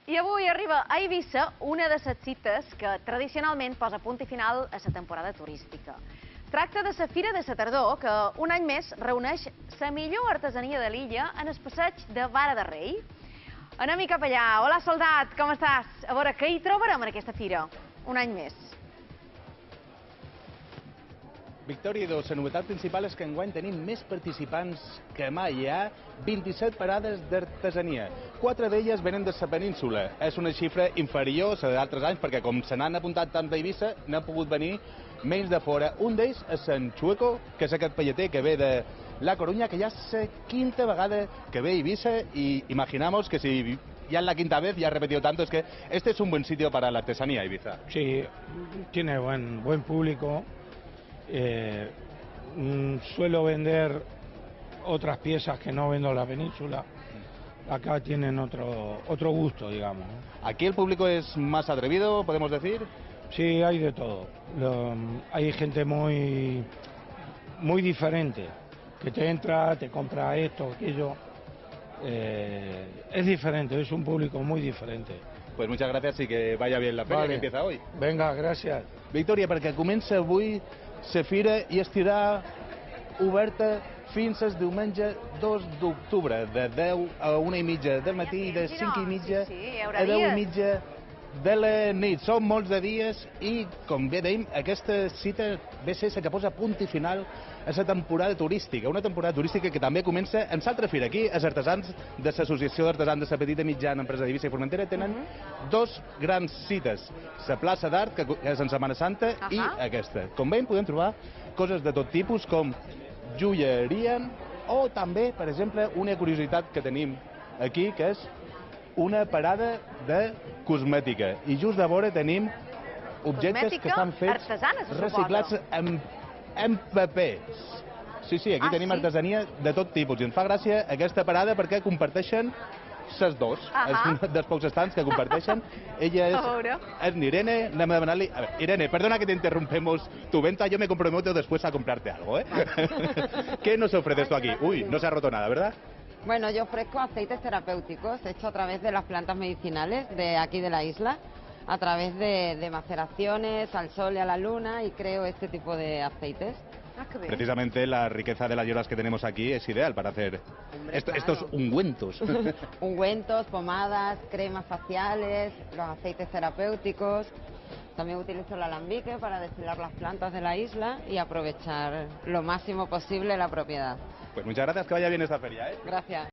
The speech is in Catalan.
I avui arriba a Eivissa una de les cites que tradicionalment posa punt i final a la temporada turística. Tracta de la Fira de la Tardor, que un any més reuneix la millor artesania de l'illa en el passeig de Vara de Rei. Anem-hi cap allà. Hola, soldat, com estàs? A veure, què hi trobarem en aquesta fira? Un any més. Victòria, la novetat principal és que enguany tenim més participants que mai. Hi ha 27 parades d'artesania. 4 d'elles venen de la península. És una xifra inferior a d'altres anys perquè com se n'han apuntat tant d'Eivissa, n'ha pogut venir menys de fora. Un d'ells és Sant Chueco, que és aquest pallater que ve de La Coruña, que ja és la 5ª vegada que ve a Eivissa y imaginamos que si ya es la 5ª vez, ya ha repetido tanto, es que este es un buen sitio para la artesanía, Ibiza. Sí, tiene buen público. Suelo vender otras piezas que no vendo en la península. Acá tienen otro gusto, digamos. ¿Aquí el público es más atrevido, podemos decir? Sí, hay de todo. Hay gente muy diferente, que te entra, te compra esto, aquello. Es diferente, es un público muy diferente. Pues muchas gracias y que vaya bien la feria, que empieza hoy. Venga, gracias. Victòria, perquè comença avui la fira i estirà oberta fins al diumenge 2 d'octubre, de 10 a 1:30 del matí i de 5:30 a 10:30 de la nit. Són molts de dies i, com bé dèiem, aquesta cita ve a ser la que posa punt i final a la temporada turística. Una temporada turística que també comença en l'altra fira. Aquí, els artesans de l'Associació d'Artesans de la Petita i Mitjana Empresa d'Eivissa i Formentera tenen dos grans cites. La plaça d'Art, que és en Setmana Santa, i aquesta. Com veiem, podem trobar coses de tot tipus, com joieria o també, per exemple, una curiositat que tenim aquí, que és una parada de cosmètica. I just de vora tenim objectes que estan fets reciclats en papers. Sí, aquí tenim artesania de tot tipus. I ens fa gràcia aquesta parada perquè comparteixen ses dos. És un dels pocs estants que comparteixen. Ella és Irene. Anem a demanar-li... Irene, perdona que te interrumpemos tu venta. Yo me comprometo después a comprarte algo, ¿eh? ¿Qué nos ofreces tú aquí? Uy, no se ha roto nada, ¿verdad? Bueno, yo ofrezco aceites terapéuticos hechos a través de las plantas medicinales de aquí de la isla, a través de maceraciones, al sol y a la luna, y creo este tipo de aceites. Precisamente la riqueza de las hierbas que tenemos aquí es ideal para hacer estos ungüentos. Ungüentos, pomadas, cremas faciales, los aceites terapéuticos. También utilizo el alambique para destilar las plantas de la isla y aprovechar lo máximo posible la propiedad. Pues muchas gracias, que vaya bien esta feria, ¿eh? Gracias.